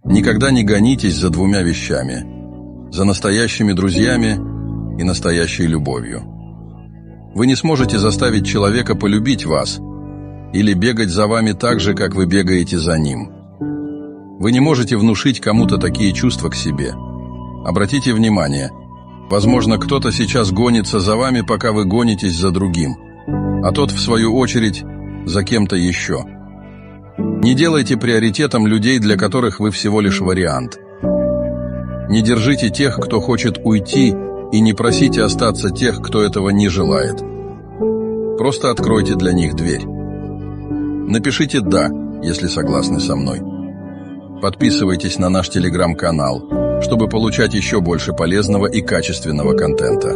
Никогда не гонитесь за двумя вещами: за настоящими друзьями и настоящей любовью. Вы не сможете заставить человека полюбить вас или бегать за вами так же, как вы бегаете за ним. Вы не можете внушить кому-то такие чувства к себе. Обратите внимание, возможно, кто-то сейчас гонится за вами, пока вы гонитесь за другим, а тот, в свою очередь, за кем-то еще. Не делайте приоритетом людей, для которых вы всего лишь вариант. Не держите тех, кто хочет уйти, и не просите остаться тех, кто этого не желает. Просто откройте для них дверь. Напишите «да», если согласны со мной. Подписывайтесь на наш телеграм-канал, чтобы получать еще больше полезного и качественного контента.